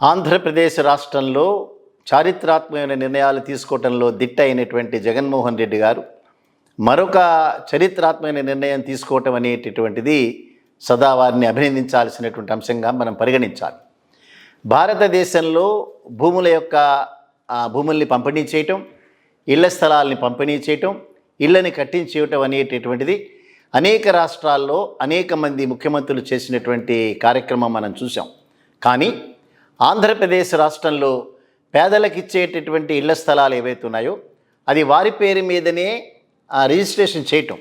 ఆంధ్రప్రదేశ్ రాష్ట్రంలో చారిత్రాత్మకమైన నిర్ణయాలు తీసుకోవడంలో దిట్ట అయినటువంటి జగన్మోహన్ రెడ్డి గారు మరొక చరిత్రాత్మకమైన నిర్ణయం తీసుకోవటం అనేటటువంటిది సదా వారిని అభినందించాల్సినటువంటి అంశంగా మనం పరిగణించాలి. భారతదేశంలో భూముల్ని పంపిణీ చేయటం, ఇళ్ల స్థలాల్ని పంపిణీ చేయటం, ఇళ్ళని కట్టించేయటం అనేటటువంటిది అనేక రాష్ట్రాల్లో అనేక మంది ముఖ్యమంత్రులు చేసినటువంటి కార్యక్రమం మనం చూసాం. కానీ ఆంధ్రప్రదేశ్ రాష్ట్రంలో పేదలకు ఇచ్చేటటువంటి ఇళ్ల స్థలాలు ఏవైతే ఉన్నాయో అది వారి పేరు మీదనే రిజిస్ట్రేషన్ చేయటం,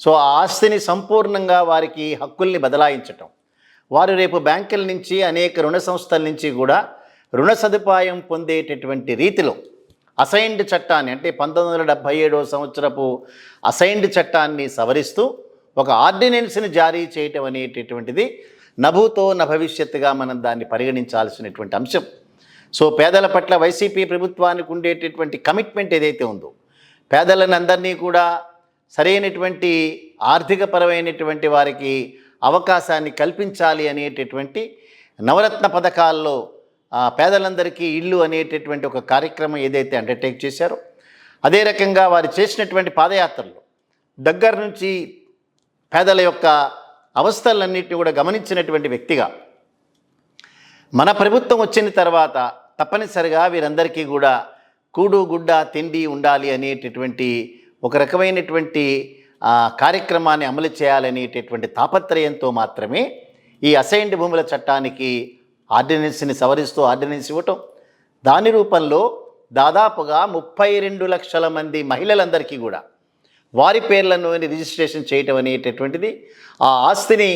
సో ఆ ఆస్తిని సంపూర్ణంగా వారికి హక్కుల్ని బదలాయించటం, వారు రేపు బ్యాంకుల నుంచి అనేక రుణ సంస్థల నుంచి కూడా రుణ సదుపాయం పొందేటటువంటి రీతిలో అసైన్డ్ చట్టాన్ని, అంటే 1977 సంవత్సరపు అసైన్డ్ చట్టాన్ని సవరిస్తూ ఒక ఆర్డినెన్స్ని జారీ చేయటం అనేటటువంటిది నభూతో నభవిష్యత్తుగా మనం దాన్ని పరిగణించాల్సినటువంటి అంశం. సో పేదల పట్ల వైసీపీ ప్రభుత్వానికి ఉండేటటువంటి కమిట్మెంట్ ఏదైతే ఉందో, పేదలను అందరినీ కూడా సరైనటువంటి ఆర్థికపరమైనటువంటి వారికి అవకాశాన్ని కల్పించాలి అనేటటువంటి నవరత్న పథకాల్లో పేదలందరికీ ఇల్లు అనేటటువంటి ఒక కార్యక్రమం ఏదైతే అండర్టేక్ చేశారో, అదే రకంగా వారు చేసినటువంటి పాదయాత్రలు దగ్గర నుంచి పేదల యొక్క అవస్థలన్నింటినీ కూడా గమనించినటువంటి వ్యక్తిగా మన ప్రభుత్వం వచ్చిన తర్వాత తప్పనిసరిగా వీరందరికీ కూడా కూడు గుడ్డ తిండి ఉండాలి అనేటటువంటి ఒక రకమైనటువంటి కార్యక్రమాన్ని అమలు చేయాలనేటటువంటి తాపత్రయంతో మాత్రమే ఈ అసైన్డ్ భూముల చట్టానికి ఆర్డినెన్స్ని సవరిస్తూ ఆర్డినెన్స్ ఇవ్వటం, దాని రూపంలో దాదాపుగా 32 లక్షల మంది మహిళలందరికీ కూడా వారి పేర్లను రిజిస్ట్రేషన్ చేయటం అనేటటువంటిది, ఆ ఆస్తిని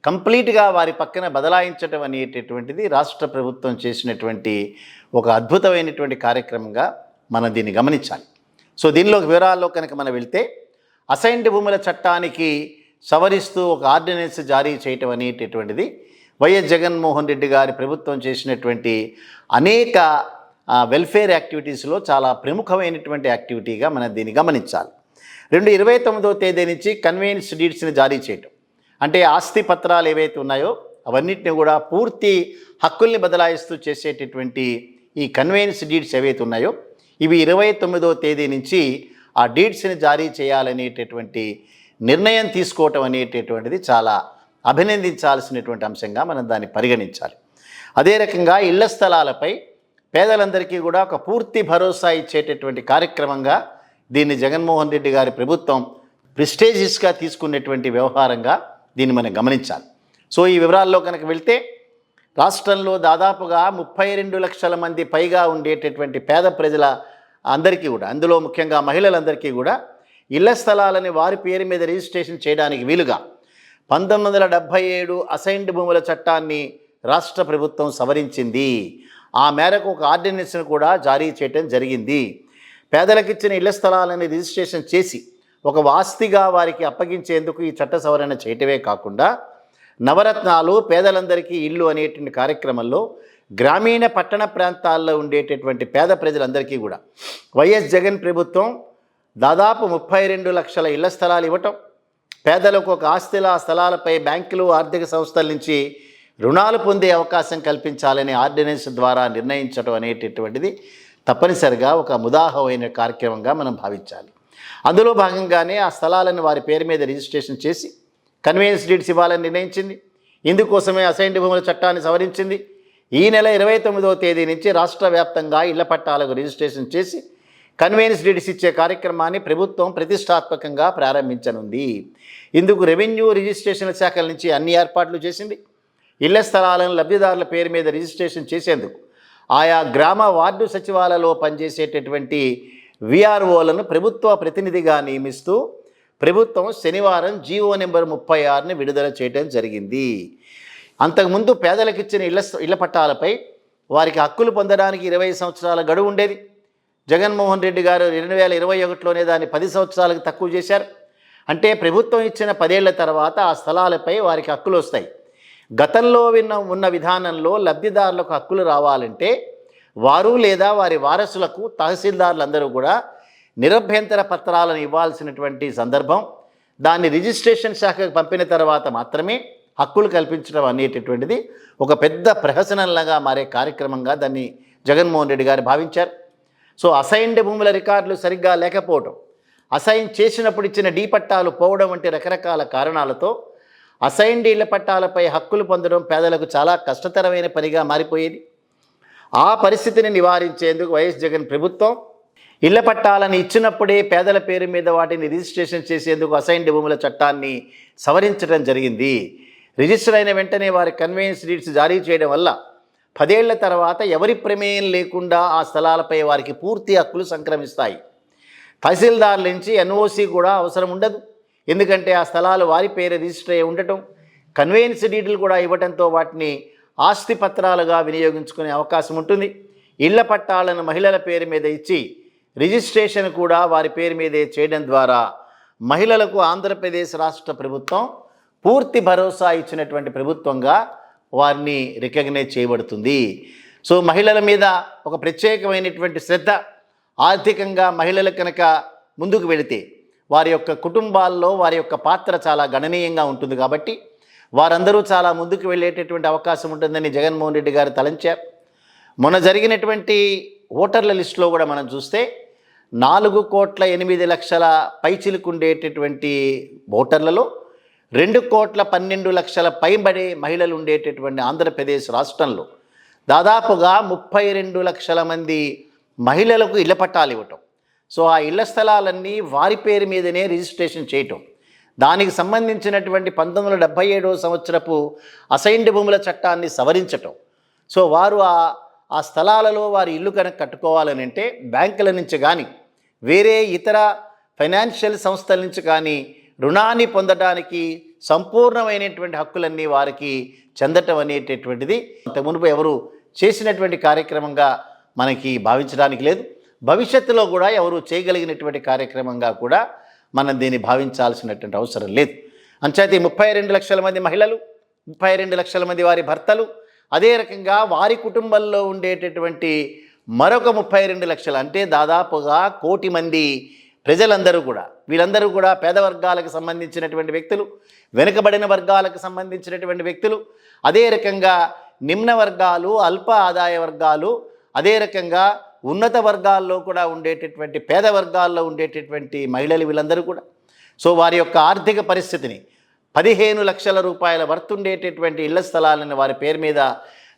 కంప్లీట్గా వారి పక్కన బదలాయించటం అనేటటువంటిది రాష్ట్ర ప్రభుత్వం చేసినటువంటి ఒక అద్భుతమైనటువంటి కార్యక్రమంగా మనం దీన్ని గమనించాలి. సో దీనిలో వివరాల్లో కనుక మనం వెళ్తే, అసైన్డ్ భూముల చట్టానికి సవరిస్తూ ఒక ఆర్డినెన్స్ జారీ చేయటం అనేటటువంటిది వైఎస్ జగన్మోహన్ రెడ్డి గారి ప్రభుత్వం చేసినటువంటి అనేక వెల్ఫేర్ యాక్టివిటీస్లో చాలా ప్రముఖమైనటువంటి యాక్టివిటీగా మనం దీన్ని గమనించాలి. 29వ తేదీ నుంచి కన్వేయన్స్ డీడ్స్ని జారీ చేయటం, అంటే ఆస్తి పత్రాలు ఏవైతే ఉన్నాయో అవన్నిటిని కూడా పూర్తి హక్కుల్ని బదలాయిస్తూ చేసేటటువంటి ఈ కన్వేయన్స్ డీడ్స్ ఏవైతే ఉన్నాయో ఇవి 29వ తేదీ నుంచి ఆ డీడ్స్ని జారీ చేయాలనేటటువంటి నిర్ణయం తీసుకోవటం అనేటటువంటిది చాలా అభినందించాల్సినటువంటి అంశంగా మనం దాన్ని పరిగణించాలి. అదే రకంగా ఇళ్ల స్థలాలపై పేదలందరికీ కూడా ఒక పూర్తి భరోసా ఇచ్చేటటువంటి కార్యక్రమంగా దీన్ని జగన్మోహన్ రెడ్డి గారి ప్రభుత్వం ప్రెస్టేజియస్గా తీసుకున్నటువంటి వ్యవహారంగా దీన్ని మనం గమనించాలి. సో ఈ వివరాల్లో కనుక వెళ్తే, రాష్ట్రంలో దాదాపుగా 32 లక్షల మంది పైగా ఉండేటటువంటి పేద ప్రజల అందరికీ కూడా, అందులో ముఖ్యంగా మహిళలందరికీ కూడా ఇళ్ల స్థలాలని వారి పేరు మీద రిజిస్ట్రేషన్ చేయడానికి వీలుగా 1977 అసైన్డ్ భూముల చట్టాన్ని రాష్ట్ర ప్రభుత్వం సవరించింది. ఆ మేరకు ఒక ఆర్డినెన్స్ను కూడా జారీ చేయడం జరిగింది. పేదలకు ఇచ్చిన ఇళ్ల స్థలాలని రిజిస్ట్రేషన్ చేసి ఒక ఆస్తిగా వారికి అప్పగించేందుకు ఈ చట్ట సవరణ చేయటమే కాకుండా, నవరత్నాలు పేదలందరికీ ఇల్లు అనేటువంటి కార్యక్రమంలో గ్రామీణ పట్టణ ప్రాంతాల్లో ఉండేటటువంటి పేద ప్రజలందరికీ కూడా వైఎస్ జగన్ ప్రభుత్వం దాదాపు 32 లక్షల ఇళ్ల స్థలాలు ఇవ్వటం, పేదలకు ఒక స్థలాలపై బ్యాంకులు ఆర్థిక సంస్థల నుంచి రుణాలు పొందే అవకాశం కల్పించాలని ఆర్డినెన్స్ ద్వారా నిర్ణయించడం అనేటటువంటిది తప్పనిసరిగా ఒక ముదాహమైన కార్యక్రమంగా మనం భావించాలి. అందులో భాగంగానే ఆ స్థలాలను వారి పేరు మీద రిజిస్ట్రేషన్ చేసి కన్వేయన్స్ డీడ్స్ ఇవ్వాలని నిర్ణయించింది. ఇందుకోసమే అసైన్డ్ భూముల చట్టాన్ని సవరించింది. ఈ నెల 29వ తేదీ నుంచి రాష్ట్ర వ్యాప్తంగా ఇళ్ల పట్టాలకు రిజిస్ట్రేషన్ చేసి కన్వేయన్స్ డీడ్స్ ఇచ్చే కార్యక్రమాన్ని ప్రభుత్వం ప్రతిష్టాత్మకంగా ప్రారంభించనుంది. ఇందుకు రెవెన్యూ రిజిస్ట్రేషన్ శాఖల నుంచి అన్ని ఏర్పాట్లు చేసింది. ఇళ్ల స్థలాలను లబ్ధిదారుల పేరు మీద రిజిస్ట్రేషన్ చేసేందుకు ఆయా గ్రామ వార్డు సచివాలయంలో పనిచేసేటటువంటి విఆర్ఓలను ప్రభుత్వ ప్రతినిధిగా నియమిస్తూ ప్రభుత్వం శనివారం జీవో నెంబర్ 36ని విడుదల చేయడం జరిగింది. అంతకుముందు పేదలకు ఇచ్చిన ఇళ్ల పట్టాలపై వారికి హక్కులు పొందడానికి 20 సంవత్సరాల గడువు ఉండేది. జగన్మోహన్ రెడ్డి గారు 2021లోనే దాన్ని 10 సంవత్సరాలకు తక్కువ చేశారు. అంటే ప్రభుత్వం ఇచ్చిన 10 ఏళ్ల తర్వాత ఆ స్థలాలపై వారికి హక్కులు వస్తాయి. గతంలో ఉన్న విధానంలో లబ్ధిదారులకు హక్కులు రావాలంటే వారు లేదా వారి వారసులకు తహసీల్దారులందరూ కూడా నిరభ్యంతర పత్రాలను ఇవ్వాల్సినటువంటి సందర్భం, దాన్ని రిజిస్ట్రేషన్ శాఖకు పంపిన తర్వాత మాత్రమే హక్కులు కల్పించడం అనేటటువంటిది ఒక పెద్ద ప్రహసనంలాగా మారే కార్యక్రమంగా దాన్ని జగన్మోహన్ రెడ్డి గారు భావించారు. సో అసైన్డ్ భూముల రికార్డులు సరిగ్గా లేకపోవడం, అసైన్ చేసినప్పుడు ఇచ్చిన డీ పట్టాలు పోవడం వంటి రకరకాల కారణాలతో అసైన్డ్ ఇళ్ల పట్టాలపై హక్కులు పొందడం పేదలకు చాలా కష్టతరమైన పనిగా మారిపోయేది. ఆ పరిస్థితిని నివారించేందుకు వైఎస్ జగన్ ప్రభుత్వం ఇళ్ల పట్టాలను ఇచ్చినప్పుడే పేదల పేరు మీద వాటిని రిజిస్ట్రేషన్ చేసేందుకు అసైన్డ్ భూముల చట్టాన్ని సవరించడం జరిగింది. రిజిస్టర్ అయిన వెంటనే వారి కన్వేయన్స్ డీడ్స్ జారీ చేయడం వల్ల 10 ఏళ్ల తర్వాత ఎవరి ప్రమేయం లేకుండా ఆ స్థలాలపై వారికి పూర్తి హక్కులు సంక్రమిస్తాయి. తహసీల్దార్ నుంచి ఎన్ఓసి కూడా అవసరం ఉండదు. ఎందుకంటే ఆ స్థలాలు వారి పేరు రిజిస్టర్ అయి ఉండటం, కన్వేయన్స్ డీడ్లు కూడా ఇవ్వడంతో వాటిని ఆస్తి పత్రాలుగా వినియోగించుకునే అవకాశం ఉంటుంది. ఇళ్ల పట్టాలను మహిళల పేరు మీద ఇచ్చి రిజిస్ట్రేషన్ కూడా వారి పేరు మీదే చేయడం ద్వారా మహిళలకు ఆంధ్రప్రదేశ్ రాష్ట్ర ప్రభుత్వం పూర్తి భరోసా ఇచ్చినటువంటి ప్రభుత్వంగా వారిని రికగ్నైజ్ చేయబడుతుంది. సో మహిళల మీద ఒక ప్రత్యేకమైనటువంటి శ్రద్ధ, ఆర్థికంగా మహిళలు కనుక ముందుకు వెళితే వారి యొక్క కుటుంబాల్లో వారి యొక్క పాత్ర చాలా గణనీయంగా ఉంటుంది. కాబట్టి వారందరూ చాలా ముందుకు వెళ్ళేటటువంటి అవకాశం ఉంటుందని జగన్మోహన్ రెడ్డి గారు తలంచారు. మొన్న జరిగినటువంటి ఓటర్ల లిస్టులో కూడా మనం చూస్తే 4,08,00,000 పైచిలకు ఉండేటటువంటి ఓటర్లలో 2,12,00,000 పైబడే మహిళలు ఉండేటటువంటి ఆంధ్రప్రదేశ్ రాష్ట్రంలో దాదాపుగా 32 లక్షల మంది మహిళలకు ఇళ్ల పట్టాలు ఇవ్వటం, సో ఆ ఇళ్ల స్థలాలన్నీ వారి పేరు మీదనే రిజిస్ట్రేషన్ చేయటం, దానికి సంబంధించినటువంటి 1977 సంవత్సరపు అసైన్డ్ భూముల చట్టాన్ని సవరించటం, సో వారు ఆ స్థలాలలో వారి ఇల్లు కనుక కట్టుకోవాలని అంటే బ్యాంకుల నుంచి కానీ వేరే ఇతర ఫైనాన్షియల్ సంస్థల నుంచి కానీ రుణాన్ని పొందడానికి సంపూర్ణమైనటువంటి హక్కులన్నీ వారికి చెందటం అనేటటువంటిది మునుపు ఎవరు చేసినటువంటి కార్యక్రమంగా మనకి భావించడానికి లేదు. భవిష్యత్తులో కూడా ఎవరు చేయగలిగినటువంటి కార్యక్రమంగా కూడా మనం దీన్ని భావించాల్సినటువంటి అవసరం లేదు. అంచేత 32 లక్షల మంది మహిళలు, 32 లక్షల మంది వారి భర్తలు, అదే రకంగా వారి కుటుంబంలో ఉండేటటువంటి మరొక 32 లక్షలు అంటే దాదాపుగా 1 కోటి మంది ప్రజలందరూ కూడా, వీళ్ళందరూ కూడా పేద వర్గాలకు సంబంధించినటువంటి వ్యక్తులు, వెనుకబడిన వర్గాలకు సంబంధించినటువంటి వ్యక్తులు, అదే రకంగా నిమ్న వర్గాలు, అల్ప ఆదాయ వర్గాలు, అదే రకంగా ఉన్నత వర్గాల్లో కూడా ఉండేటటువంటి పేద వర్గాల్లో ఉండేటటువంటి మహిళలు వీళ్ళందరూ కూడా, సో వారి యొక్క ఆర్థిక పరిస్థితిని 15 లక్షల రూపాయల వర్త్ ఉండేటటువంటి ఇళ్ల స్థలాలను వారి పేరు మీద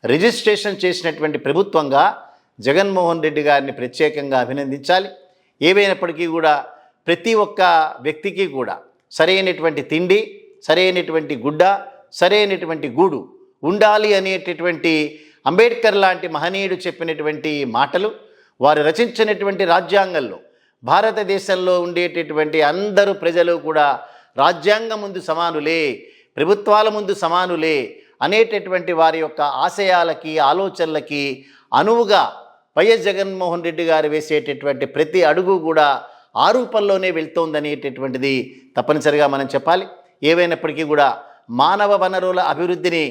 రిజిస్ట్రేషన్ చేసినటువంటి ప్రభుత్వంగా జగన్మోహన్ రెడ్డి గారిని ప్రత్యేకంగా అభినందించాలి. ఏవైనప్పటికీ కూడా ప్రతి ఒక్క వ్యక్తికి కూడా సరైనటువంటి తిండి, సరైనటువంటి గుడ్డ, సరైనటువంటి గూడు ఉండాలి అనేటటువంటి అంబేద్కర్ లాంటి మహనీయుడు చెప్పినటువంటి మాటలు, వారు రచించినటువంటి రాజ్యాంగంలో భారతదేశంలో ఉండేటటువంటి అందరూ ప్రజలు కూడా రాజ్యాంగం ముందు సమానులే, ప్రభుత్వాల ముందు సమానులే అనేటటువంటి వారి యొక్క ఆశయాలకి, ఆలోచనలకి అనువుగా వైఎస్ జగన్మోహన్ రెడ్డి గారు వేసేటటువంటి ప్రతి అడుగు కూడా ఆ రూపంలోనే వెళ్తోందనేటటువంటిది తప్పనిసరిగా మనం చెప్పాలి. ఏవైనప్పటికీ కూడా మానవ వనరుల అభివృద్ధిని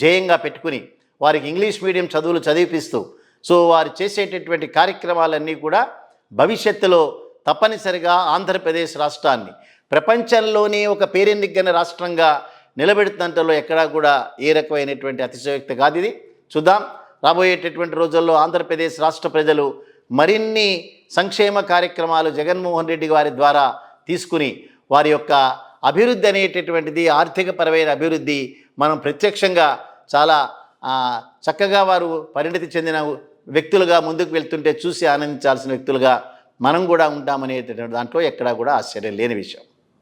ధ్యేయంగా పెట్టుకుని వారికి ఇంగ్లీష్ మీడియం చదువులు చదివిపిస్తూ, సో వారు చేసేటటువంటి కార్యక్రమాలన్నీ కూడా భవిష్యత్తులో తప్పనిసరిగా ఆంధ్రప్రదేశ్ రాష్ట్రాన్ని ప్రపంచంలోనే ఒక పేరెన్నికైన రాష్ట్రంగా నిలబెడుతున్నంతలో ఎక్కడా కూడా ఏ రకమైనటువంటి అతిశయోక్తి కాదు ఇది. చూద్దాం రాబోయేటటువంటి రోజుల్లో ఆంధ్రప్రదేశ్ రాష్ట్ర ప్రజలు మరిన్ని సంక్షేమ కార్యక్రమాలు జగన్మోహన్ రెడ్డి గారి ద్వారా తీసుకుని వారి యొక్క అభివృద్ధి అనేటటువంటిది, ఆర్థికపరమైన అభివృద్ధి మనం ప్రత్యక్షంగా చాలా చక్కగా వారు పరిణతి చెందిన వ్యక్తులుగా ముందుకు వెళ్తుంటే చూసి ఆనందించాల్సిన వ్యక్తులుగా మనం కూడా ఉంటామనేటటువంటి దాంట్లో ఎక్కడా కూడా ఆశ్చర్యం లేని విషయం.